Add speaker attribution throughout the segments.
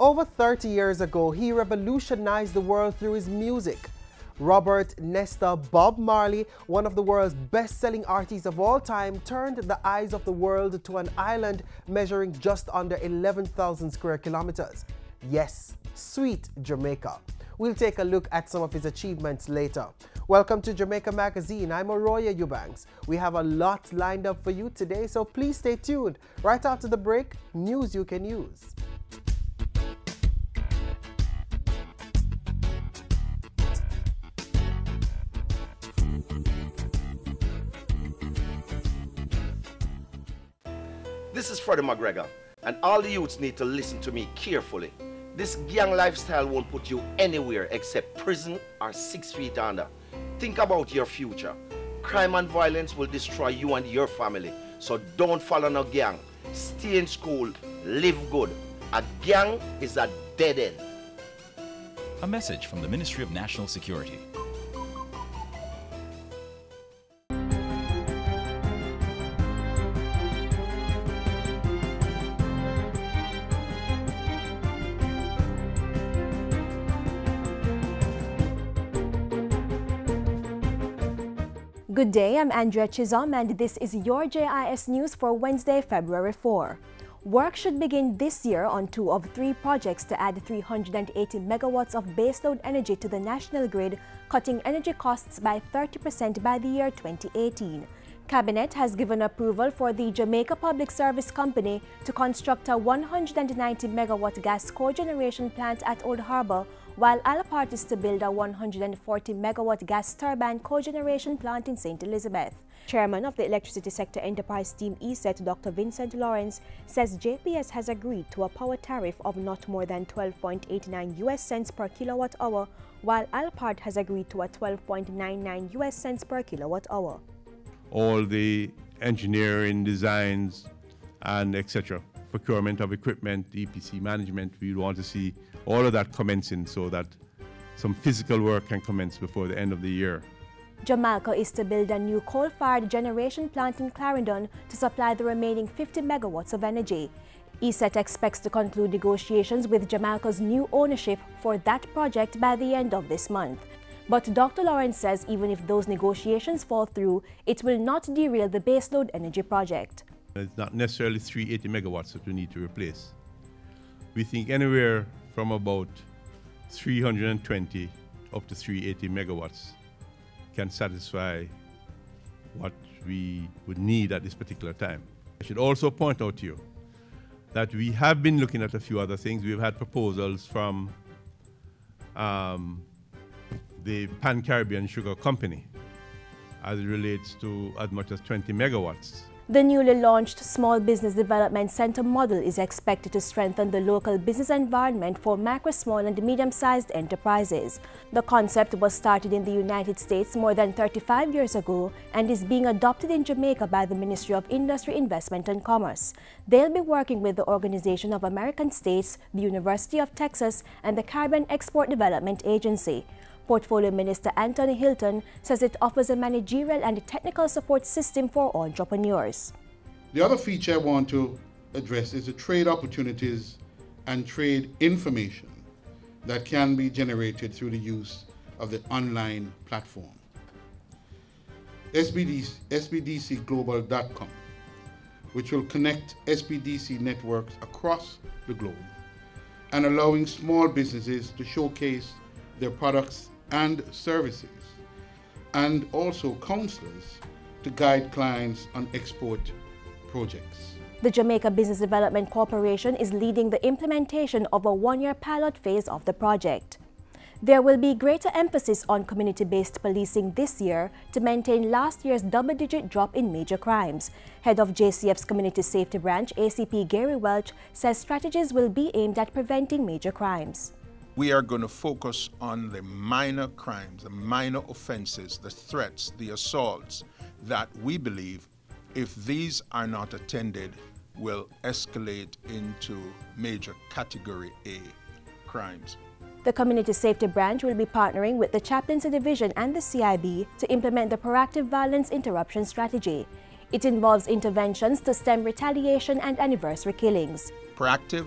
Speaker 1: Over 30 years ago, he revolutionized the world through his music. Robert Nesta Bob Marley, one of the world's best-selling artists of all time, turned the eyes of the world to an island measuring just under 11,000 square kilometers. Yes, sweet Jamaica. We'll take a look at some of his achievements later. Welcome to Jamaica Magazine. I'm Arroya Eubanks. We have a lot lined up for you today, so please stay tuned. Right after the break, news you can use.
Speaker 2: This is Freddie McGregor, and all the youths need to listen to me carefully. This gang lifestyle won't put you anywhere except prison or 6 feet under. Think about your future. Crime and violence will destroy you and your family, so don't follow no gang. Stay in school, live good. A gang is a dead end.
Speaker 3: A message from the Ministry of National Security.
Speaker 4: Good day, I'm Andrea Chizom and this is your JIS News for Wednesday, February 4. Work should begin this year on 2 of 3 projects to add 380 megawatts of baseload energy to the national grid, cutting energy costs by 30% by the year 2018. Cabinet has given approval for the Jamaica Public Service Company to construct a 190 megawatt gas cogeneration plant at Old Harbour, while Alapart is to build a 140 megawatt gas turbine cogeneration plant in St. Elizabeth. Chairman of the Electricity Sector Enterprise Team ESET, Dr. Vincent Lawrence, says JPS has agreed to a power tariff of not more than 12.89 US cents per kilowatt hour, while Alapart has agreed to a 12.99 US cents per kilowatt hour.
Speaker 5: All the engineering, designs, and etc. Procurement of equipment, EPC management, we want to see all of that commencing so that some physical work can commence before the end of the year.
Speaker 4: Jamaica is to build a new coal-fired generation plant in Clarendon to supply the remaining 50 megawatts of energy. ESET expects to conclude negotiations with Jamaica's new ownership for that project by the end of this month. But Dr. Lawrence says even if those negotiations fall through, it will not derail the baseload energy project.
Speaker 5: It's not necessarily 380 megawatts that we need to replace. We think anywhere from about 320 up to 380 megawatts can satisfy what we would need at this particular time. I should also point out to you that we have been looking at a few other things. We've had proposals from the Pan-Caribbean Sugar Company as it relates to as much as 20 megawatts.
Speaker 4: The newly launched Small Business Development Center model is expected to strengthen the local business environment for micro, small and medium-sized enterprises. The concept was started in the United States more than 35 years ago and is being adopted in Jamaica by the Ministry of Industry, Investment and Commerce. They'll be working with the Organization of American States, the University of Texas and the Caribbean Export Development Agency. Portfolio Minister Anthony Hilton says it offers a managerial and technical support system for entrepreneurs.
Speaker 6: The other feature I want to address is the trade opportunities and trade information that can be generated through the use of the online platform. SBDCglobal.com, which will connect SBDC networks across the globe and allowing small businesses to showcase their products and services, and also counselors to guide clients on export projects.
Speaker 4: The Jamaica Business Development Corporation is leading the implementation of a 1-year pilot phase of the project. There will be greater emphasis on community-based policing this year to maintain last year's double-digit drop in major crimes. Head of JCF's Community Safety Branch, ACP Gary Welch, says strategies will be aimed at preventing major crimes.
Speaker 7: We are going to focus on the minor crimes, the minor offenses, the threats, the assaults that we believe, if these are not attended, will escalate into major Category A crimes.
Speaker 4: The Community Safety Branch will be partnering with the Chaplaincy Division and the CIB to implement the Proactive Violence Interruption Strategy. It involves interventions to stem retaliation and anniversary killings.
Speaker 7: Proactive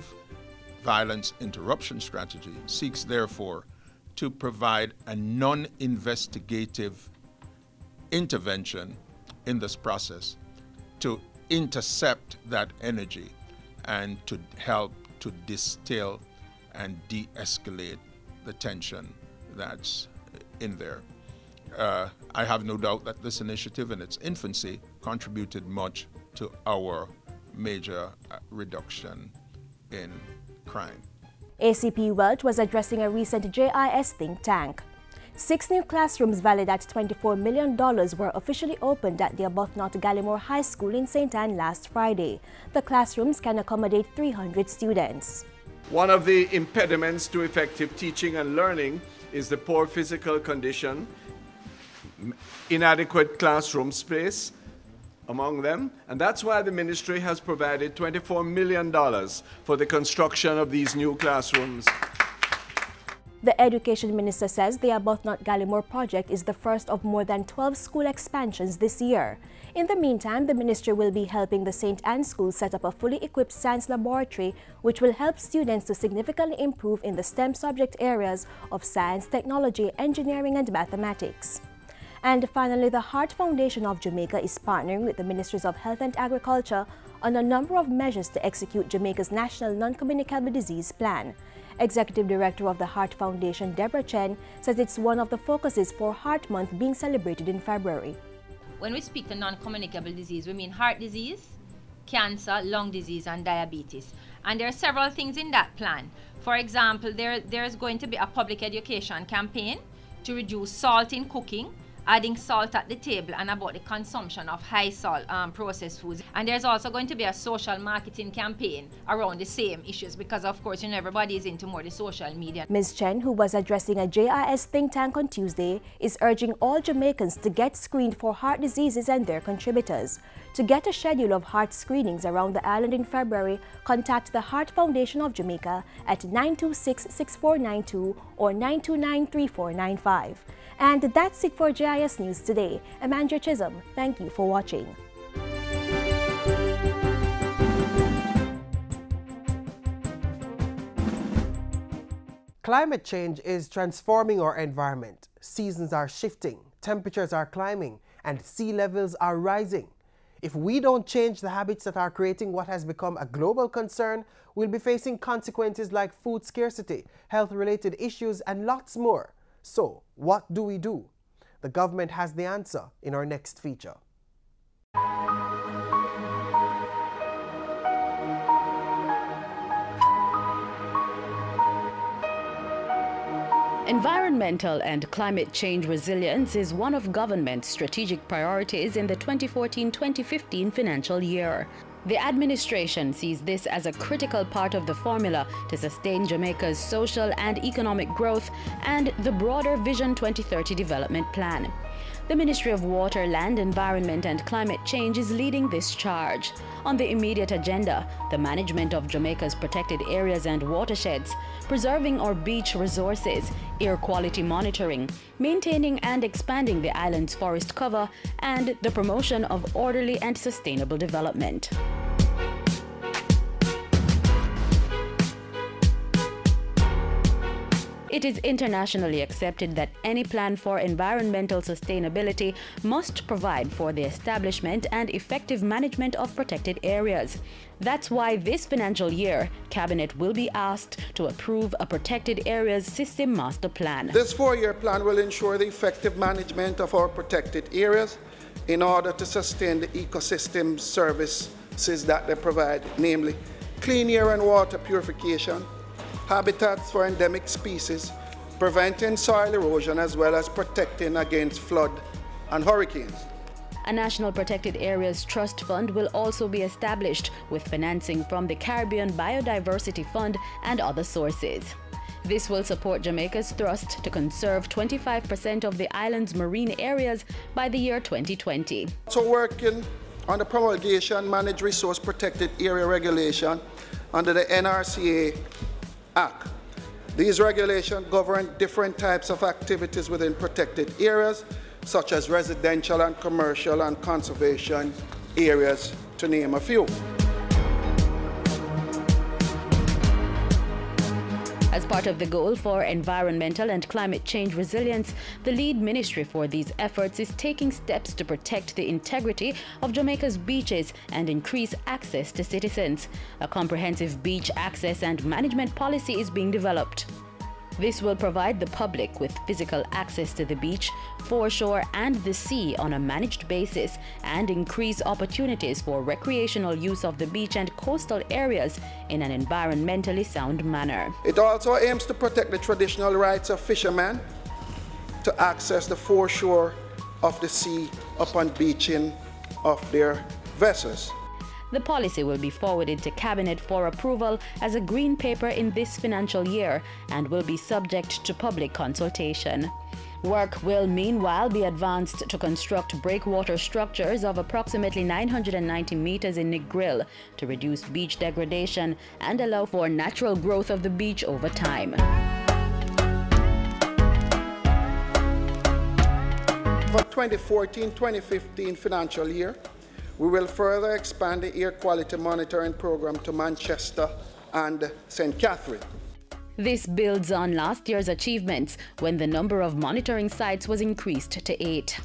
Speaker 7: violence interruption strategy seeks, therefore, to provide a non-investigative intervention in this process to intercept that energy and to help to distill and de-escalate the tension that's in there. I have no doubt that this initiative in its infancy contributed much to our major reduction in crime.
Speaker 4: ACP Welch was addressing a recent JIS think tank. 6 new classrooms valued at $24 million were officially opened at the Arbuthnot Gallimore High School in St. Anne last Friday. The classrooms can accommodate 300 students.
Speaker 8: One of the impediments to effective teaching and learning is the poor physical condition, inadequate classroom space among them, and that's why the ministry has provided $24 million for the construction of these new classrooms.
Speaker 4: The Education Minister says the Arbuthnot Gallimore project is the first of more than 12 school expansions this year. In the meantime, the ministry will be helping the St. Anne School set up a fully equipped science laboratory which will help students to significantly improve in the STEM subject areas of science, technology, engineering and mathematics. And finally, the Heart Foundation of Jamaica is partnering with the Ministries of Health and Agriculture on a number of measures to execute Jamaica's National Non-Communicable Disease Plan. Executive Director of the Heart Foundation, Deborah Chen, says it's one of the focuses for Heart Month being celebrated in February.
Speaker 9: When we speak of non-communicable disease, we mean heart disease, cancer, lung disease, and diabetes. And there are several things in that plan. For example, there's going to be a public education campaign to reduce salt in cooking, adding salt at the table, and about the consumption of high salt processed foods. And there's also going to be a social marketing campaign around the same issues because, of course, everybody is into more the social media.
Speaker 4: Ms. Chen, who was addressing a JIS think tank on Tuesday, is urging all Jamaicans to get screened for heart diseases and their contributors. To get a schedule of heart screenings around the island in February, contact the Heart Foundation of Jamaica at 926-6492 or 929-3495. And that's it for JIS News today. I'm Andrea Chisholm. Thank you for watching.
Speaker 1: Climate change is transforming our environment. Seasons are shifting, temperatures are climbing, and sea levels are rising. If we don't change the habits that are creating what has become a global concern, we'll be facing consequences like food scarcity, health-related issues, and lots more. So, what do we do? The government has the answer in our next feature.
Speaker 10: Environmental and climate change resilience is one of government's strategic priorities in the 2014-2015 financial year. The administration sees this as a critical part of the formula to sustain Jamaica's social and economic growth and the broader Vision 2030 development plan. The Ministry of Water, Land, Environment and Climate Change is leading this charge. On the immediate agenda, the management of Jamaica's protected areas and watersheds, preserving our beach resources, air quality monitoring, maintaining and expanding the island's forest cover, and the promotion of orderly and sustainable development. It is internationally accepted that any plan for environmental sustainability must provide for the establishment and effective management of protected areas. That's why this financial year, Cabinet will be asked to approve a Protected Areas System Master Plan.
Speaker 11: This 4-year plan will ensure the effective management of our protected areas in order to sustain the ecosystem services that they provide, namely clean air and water purification, habitats for endemic species, preventing soil erosion as well as protecting against flood and hurricanes.
Speaker 10: A National Protected Areas Trust Fund will also be established with financing from the Caribbean Biodiversity Fund and other sources. This will support Jamaica's thrust to conserve 25% of the island's marine areas by the year 2020.
Speaker 11: So working on the promulgation Managed Resource Protected Area Regulation under the NRCA Act. These regulations govern different types of activities within protected areas, such as residential and commercial and conservation areas, to name a few.
Speaker 10: As part of the goal for environmental and climate change resilience, the lead ministry for these efforts is taking steps to protect the integrity of Jamaica's beaches and increase access to citizens. A comprehensive beach access and management policy is being developed. This will provide the public with physical access to the beach, foreshore, and the sea on a managed basis and increase opportunities for recreational use of the beach and coastal areas in an environmentally sound manner.
Speaker 11: It also aims to protect the traditional rights of fishermen to access the foreshore of the sea upon beaching of their vessels.
Speaker 10: The policy will be forwarded to Cabinet for approval as a green paper in this financial year and will be subject to public consultation. Work will meanwhile be advanced to construct breakwater structures of approximately 990 meters in Negril to reduce beach degradation and allow for natural growth of the beach over time.
Speaker 11: For 2014-2015 financial year, we will further expand the air quality monitoring program to Manchester and St. Catherine.
Speaker 10: This builds on last year's achievements when the number of monitoring sites was increased to 8.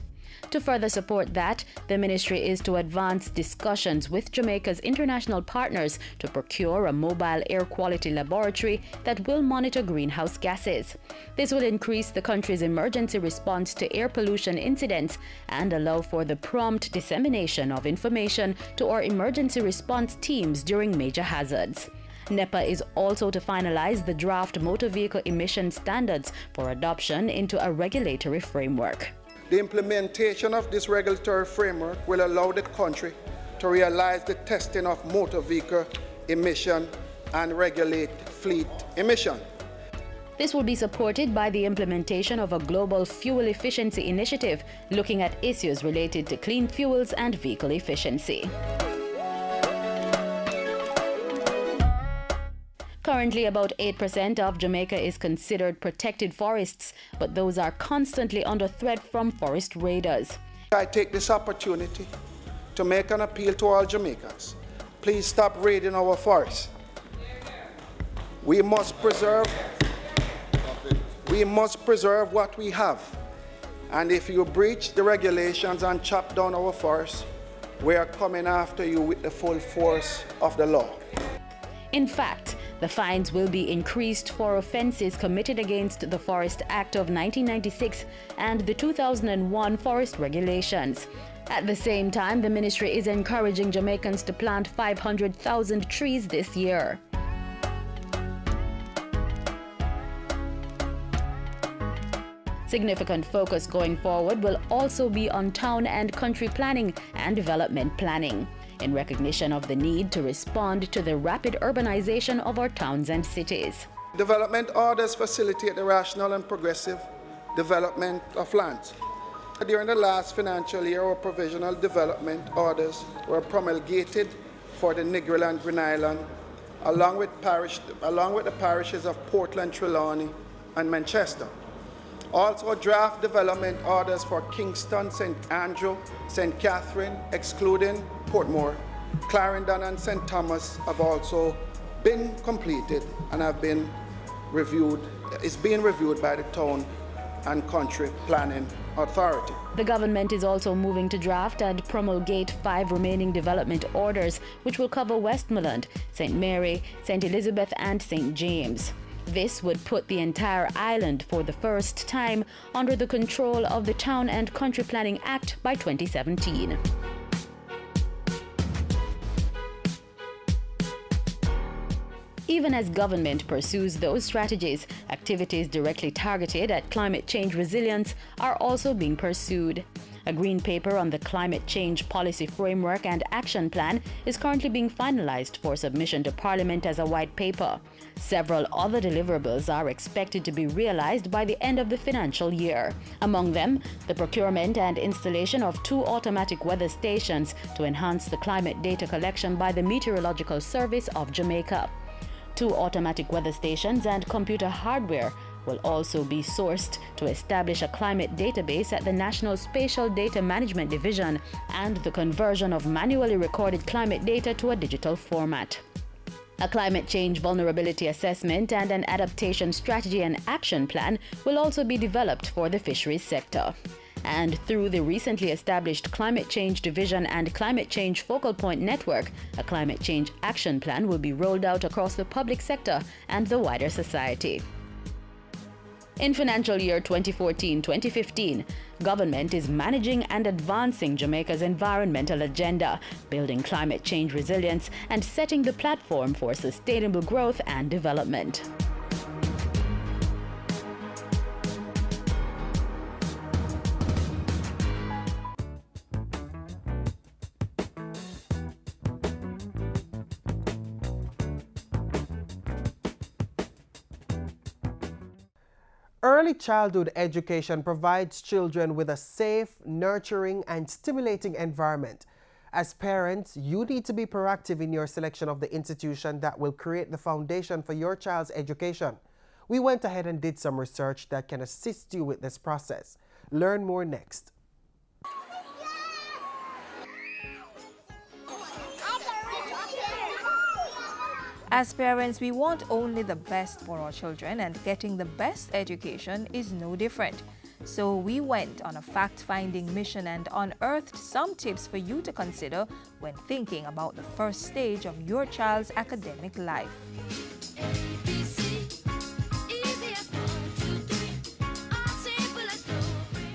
Speaker 10: To further support that, the ministry is to advance discussions with Jamaica's international partners to procure a mobile air quality laboratory that will monitor greenhouse gases. This will increase the country's emergency response to air pollution incidents and allow for the prompt dissemination of information to our emergency response teams during major hazards. NEPA is also to finalize the draft motor vehicle emission standards for adoption into a regulatory framework.
Speaker 11: The implementation of this regulatory framework will allow the country to realize the testing of motor vehicle emission and regulate fleet emission.
Speaker 10: This will be supported by the implementation of a global fuel efficiency initiative looking at issues related to clean fuels and vehicle efficiency. Currently, about 8% of Jamaica is considered protected forests, but those are constantly under threat from forest raiders.
Speaker 11: I take this opportunity to make an appeal to all Jamaicans. Please stop raiding our forests. We must preserve what we have. And if you breach the regulations and chop down our forests, we are coming after you with the full force of the law.
Speaker 10: In fact, the fines will be increased for offenses committed against the Forest Act of 1996 and the 2001 forest regulations. At the same time, the ministry is encouraging Jamaicans to plant 500,000 trees this year. Significant focus going forward will also be on town and country planning and development planning, in recognition of the need to respond to the rapid urbanization of our towns and cities.
Speaker 11: Development orders facilitate the rational and progressive development of lands. During the last financial year, our provisional development orders were promulgated for the Negril and Green Island, along with the parishes of Portland, Trelawney, and Manchester. Also, draft development orders for Kingston, St. Andrew, St. Catherine, excluding Portmore, Clarendon, and St. Thomas have also been completed and have been reviewed. It's being reviewed by the Town and Country Planning Authority.
Speaker 10: The government is also moving to draft and promulgate 5 remaining development orders, which will cover Westmoreland, St. Mary, St. Elizabeth, and St. James. This would put the entire island for the first time under the control of the Town and Country Planning Act by 2017. Even as government pursues those strategies, activities directly targeted at climate change resilience are also being pursued. A green paper on the climate change policy framework and action plan is currently being finalized for submission to Parliament as a white paper. Several other deliverables are expected to be realized by the end of the financial year. Among them, the procurement and installation of 2 automatic weather stations to enhance the climate data collection by the Meteorological Service of Jamaica. 2 automatic weather stations and computer hardware will also be sourced to establish a climate database at the National Spatial Data Management Division and the conversion of manually recorded climate data to a digital format. A climate change vulnerability assessment and an adaptation strategy and action plan will also be developed for the fisheries sector. And through the recently established Climate Change Division and Climate Change Focal Point Network, a climate change action plan will be rolled out across the public sector and the wider society. In financial year 2014-2015, government is managing and advancing Jamaica's environmental agenda, building climate change resilience and setting the platform for sustainable growth and development.
Speaker 1: Early childhood education provides children with a safe, nurturing, and stimulating environment. As parents, you need to be proactive in your selection of the institution that will create the foundation for your child's education. We went ahead and did some research that can assist you with this process. Learn more next.
Speaker 12: As parents, we want only the best for our children, and getting the best education is no different. So we went on a fact-finding mission and unearthed some tips for you to consider when thinking about the first stage of your child's academic life.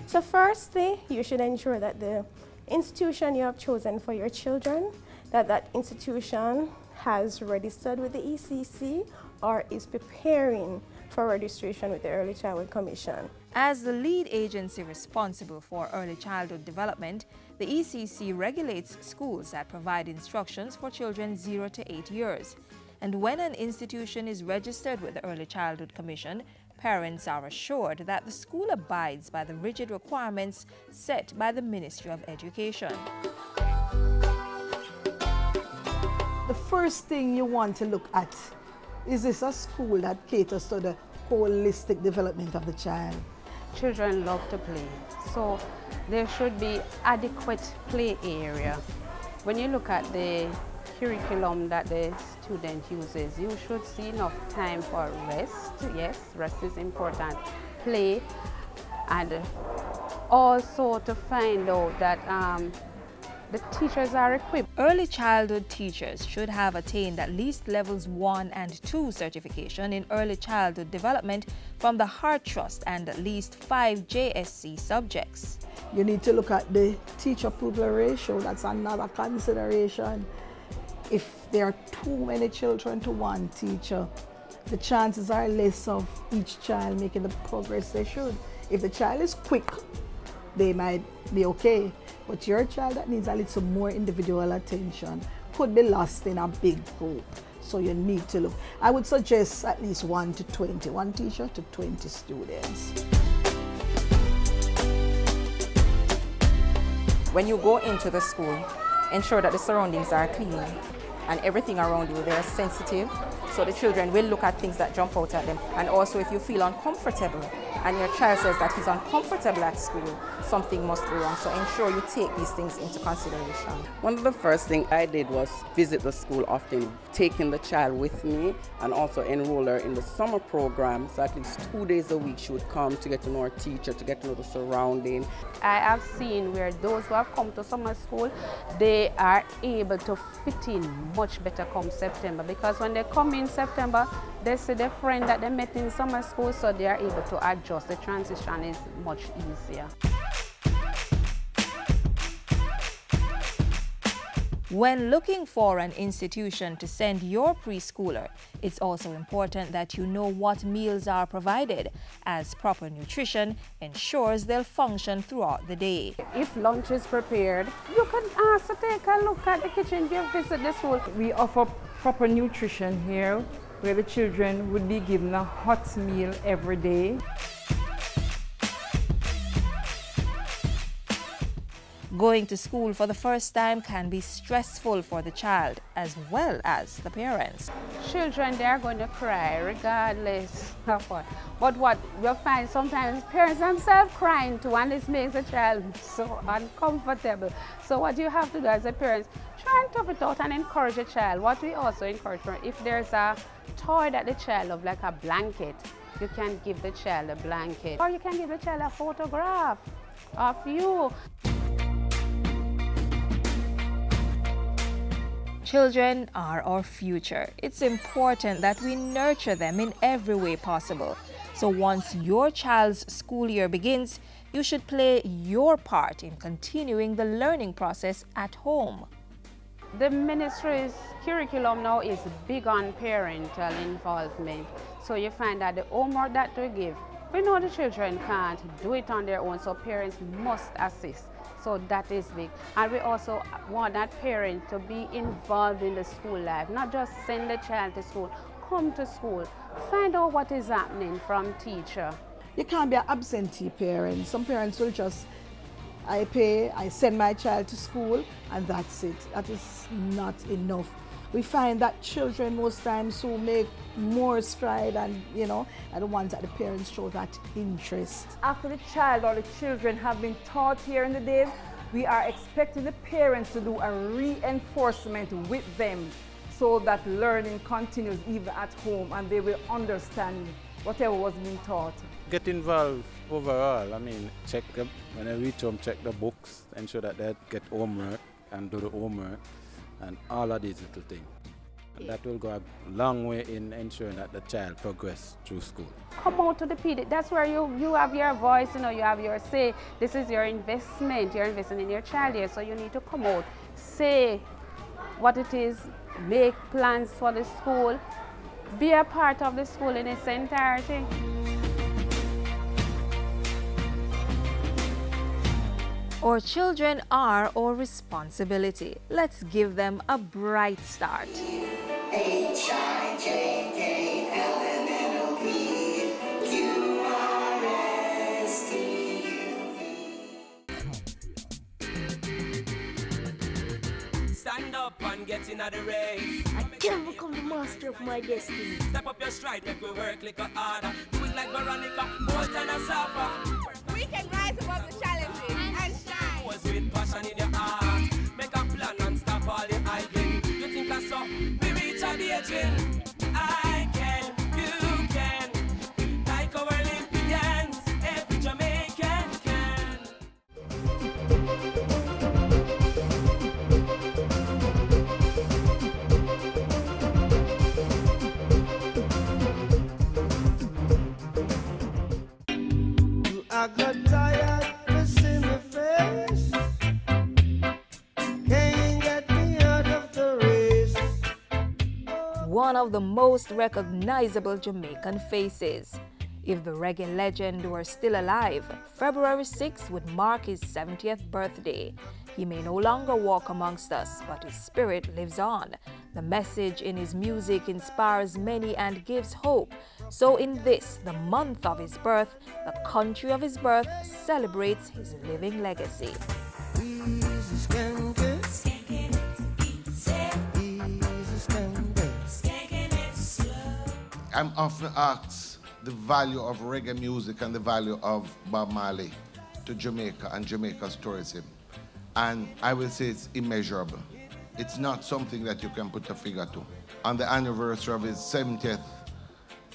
Speaker 13: So firstly, you should ensure that the institution you have chosen for your children, that institution has registered with the ECC or is preparing for registration with the Early Childhood Commission.
Speaker 12: As the lead agency responsible for early childhood development, the ECC regulates schools that provide instructions for children 0 to 8 years. And when an institution is registered with the Early Childhood Commission, parents are assured that the school abides by the rigid requirements set by the Ministry of Education.
Speaker 14: The first thing you want to look at is this a school that caters to the holistic development of the child.
Speaker 15: Children love to play, so there should be adequate play area. When you look at the curriculum that the student uses, you should see enough time for rest. Yes, rest is important. Play, and also to find out that the teachers are equipped.
Speaker 12: Early childhood teachers should have attained at least levels 1 and 2 certification in early childhood development from the Heart Trust and at least 5 JSC subjects.
Speaker 14: You need to look at the teacher pupil ratio. That's another consideration. If there are too many children to one teacher, the chances are less of each child making the progress they should. If the child is quick, they might be okay. But your child that needs a little more individual attention could be lost in a big group. So you need to look. I would suggest at least 1 to 20, one teacher to 20 students.
Speaker 16: When you go into the school, ensure that the surroundings are clean and everything around you, they are sensitive. So the children will look at things that jump out at them. And also if you feel uncomfortable and your child says that he's uncomfortable at school, something must be wrong. So ensure you take these things into consideration.
Speaker 17: One of the first things I did was visit the school often, taking the child with me and also enroll her in the summer program. So at least 2 days a week she would come to get to know her teacher, to get to know the surrounding.
Speaker 15: I have seen where those who have come to summer school, they are able to fit in much better come September, because when they come in September, they see their friend that they met in summer school, so they are able to adjust. The transition is much easier.
Speaker 12: When looking for an institution to send your preschooler, it's also important that you know what meals are provided, as proper nutrition ensures they'll function throughout the day.
Speaker 15: If lunch is prepared, you can ask to take a look at the kitchen if you visit the school.
Speaker 18: We offer proper nutrition here, where the children would be given a hot meal every day.
Speaker 12: Going to school for the first time can be stressful for the child as well as the parents.
Speaker 15: Children, they are going to cry regardless of what. But what you'll find sometimes parents themselves crying too, and this makes the child so uncomfortable. So what you have to do as a parent, try and tough it out and encourage a child. What we also encourage, if there's a toy that the child loves, like a blanket, you can give the child a blanket. Or you can give the child a photograph of you.
Speaker 12: Children are our future. It's important that we nurture them in every way possible. So once your child's school year begins, you should play your part in continuing the learning process at home.
Speaker 15: The ministry's curriculum now is big on parental involvement. So you find that the homework that we give, we know the children can't do it on their own, so parents must assist. So that is big. And we also want that parent to be involved in the school life, not just send the child to school. Come to school, find out what is happening from teacher.
Speaker 14: You can't be an absentee parent. Some parents will just, I pay, I send my child to school, and that's it. That is not enough. We find that children most times who make more stride and, are the ones that the parents show that interest.
Speaker 18: After the child or the children have been taught here in the days, we are expecting the parents to do a reinforcement with them so that learning continues even at home and they will understand whatever was being taught.
Speaker 19: Get involved overall. I mean, check them, when they reach home, check the books, ensure that they get homework and do the homework and all of these little things. And that will go a long way in ensuring that the child progresses through school.
Speaker 15: Come out to the PD. That's where you have your voice, you have your say. This is your investment. You're investing in your child here, so you need to come out, say what it is, make plans for the school, be a part of the school in its entirety.
Speaker 12: Our children are our responsibility. Let's give them a bright start.
Speaker 20: Stand up and get in the race. I can become the master of my destiny. Step up your stride, make we work like a harder. Do it like Veronica, bolt and a supper.
Speaker 21: We can rise above the challenges and shine.
Speaker 20: Was with passion in your heart. Make a plan and stop all the hyping. You think that's so? We reach at the edge. I can, you can. Like our Olympians, every Jamaican can.
Speaker 22: I got tired, missing the face. Can't get me out of the race.
Speaker 12: One of the most recognizable Jamaican faces. If the reggae legend were still alive, February 6th would mark his 70th birthday. He may no longer walk amongst us, but his spirit lives on. The message in his music inspires many and gives hope. So in this, the month of his birth, the country of his birth celebrates his living legacy.
Speaker 23: I'm often asked the value of reggae music and the value of Bob Marley to Jamaica and Jamaica's tourism. And I will say it's immeasurable. It's not something that you can put a figure to. On the anniversary of his 70th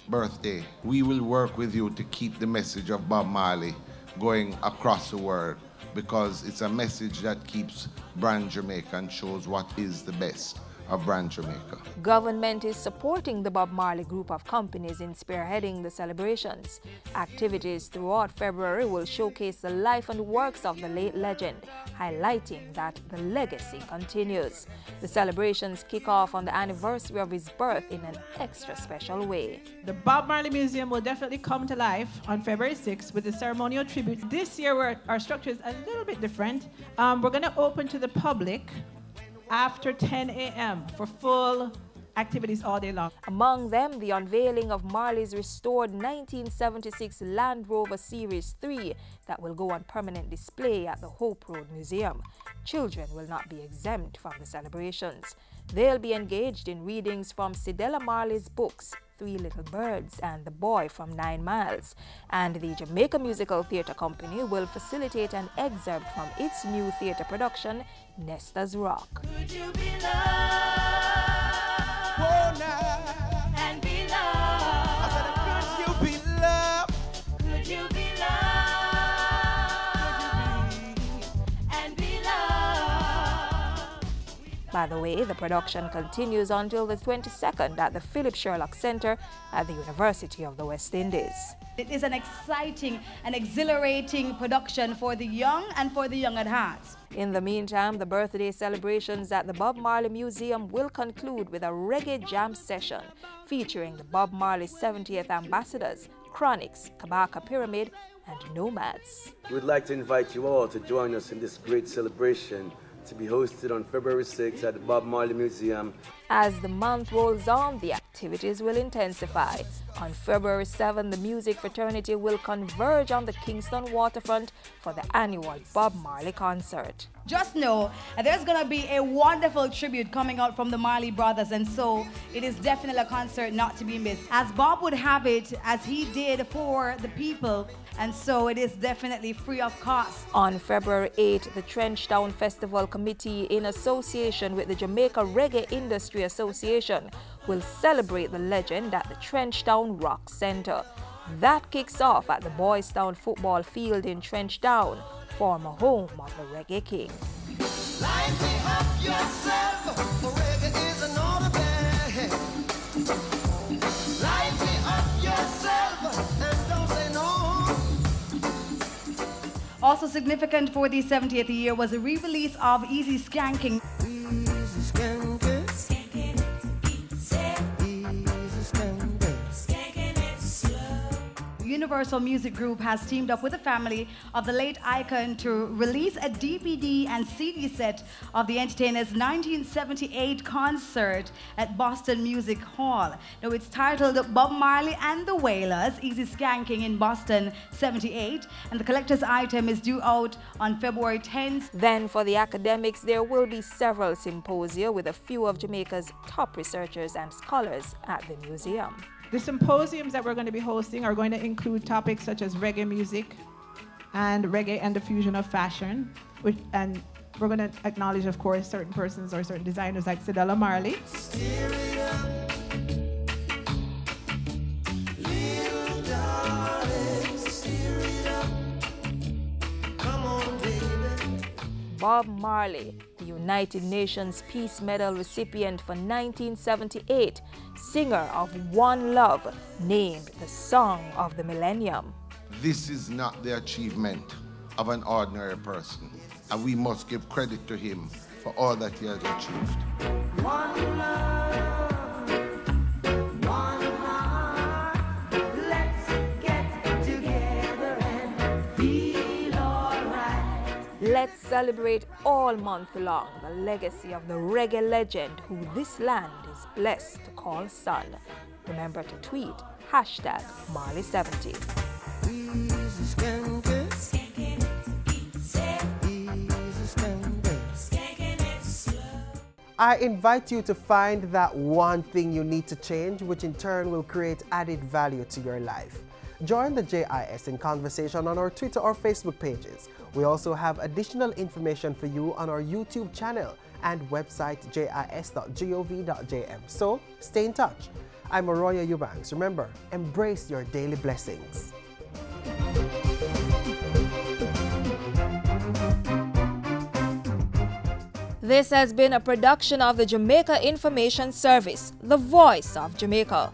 Speaker 23: birthday, we will work with you to keep the message of Bob Marley going across the world, because it's a message that keeps brand Jamaica and shows what is the best of brand Jamaica.
Speaker 12: Government is supporting the Bob Marley group of companies in spearheading the celebrations. Activities throughout February will showcase the life and works of the late legend, highlighting that the legacy continues. The celebrations kick off on the anniversary of his birth in an extra special way.
Speaker 24: The Bob Marley Museum will definitely come to life on February 6th with a ceremonial tribute. This year our structure is a little bit different. We're going to open to the public after 10 a.m. for full activities all day long.
Speaker 12: Among them, the unveiling of Marley's restored 1976 Land Rover Series 3 that will go on permanent display at the Hope Road Museum. Children will not be exempt from the celebrations. They'll be engaged in readings from Cedella Marley's books, Three Little Birds and The Boy from 9 Miles. And the Jamaica Musical Theatre Company will facilitate an excerpt from its new theatre production, Nesta's Rock.
Speaker 22: Could you be loved? Oh, now. And be loved. I said, could you be loved? Could you be loved? Could you be and be loved?
Speaker 12: By the way, the production continues until the 22nd at the Philip Sherlock Center at the University of the West Indies.
Speaker 2: It is an exciting and exhilarating production for the young and for the young at heart.
Speaker 12: In the meantime, the birthday celebrations at the Bob Marley Museum will conclude with a reggae jam session featuring the Bob Marley 70th ambassadors, Chronics, Kabaka Pyramid, and Nomads.
Speaker 3: We'd like to invite you all to join us in this great celebration to be hosted on February 6th at the Bob Marley Museum.
Speaker 12: As the month rolls on, the activities will intensify. On February 7th, the music fraternity will converge on the Kingston waterfront for the annual Bob Marley concert.
Speaker 2: Just know there's going to be a wonderful tribute coming out from the Marley brothers, and so it is definitely a concert not to be missed. As Bob would have it, as he did for the people, and so it is definitely free of cost.
Speaker 12: On February 8th, the Trenchtown Festival Committee, in association with the Jamaica Reggae Industry Association, will celebrate the legend at the Trenchtown Rock Center. That kicks off at the Boys Town football field in Trenchtown, former home of the Reggae King.
Speaker 22: Lighting up yourself, for reggae is an order band. Lighting up yourself, and don't say no.
Speaker 2: Also significant for the 70th year was a re-release of Easy Skanking.
Speaker 22: Easy Skanking.
Speaker 2: Universal Music Group has teamed up with the family of the late icon to release a DVD and CD set of the entertainer's 1978 concert at Boston Music Hall. Now it's titled Bob Marley and the Wailers, Easy Skanking in Boston 78, and the collector's item is due out on February 10th.
Speaker 12: Then for the academics, there will be several symposia with a few of Jamaica's top researchers and scholars at the museum.
Speaker 24: The symposiums that we're going to be hosting are going to include topics such as reggae music and reggae and the fusion of fashion. And we're going to acknowledge, of course, certain persons or certain designers like Cedella Marley.
Speaker 12: Bob Marley, the United Nations Peace Medal recipient for 1978, singer of One Love, named the Song of the Millennium.
Speaker 23: This is not the achievement of an ordinary person, and we must give credit to him for all that he has achieved.
Speaker 22: One love, one heart, let's get together and feel alright.
Speaker 12: Let's celebrate all month long the legacy of the reggae legend who this land is blessed to call son. Remember to tweet #Marley70.
Speaker 1: I invite you to find that one thing you need to change, which in turn will create added value to your life. Join the JIS in conversation on our Twitter or Facebook pages. We also have additional information for you on our YouTube channel and website jis.gov.jm. So stay in touch. I'm Arroyo Eubanks. Remember, embrace your daily blessings.
Speaker 12: This has been a production of the Jamaica Information Service, the voice of Jamaica.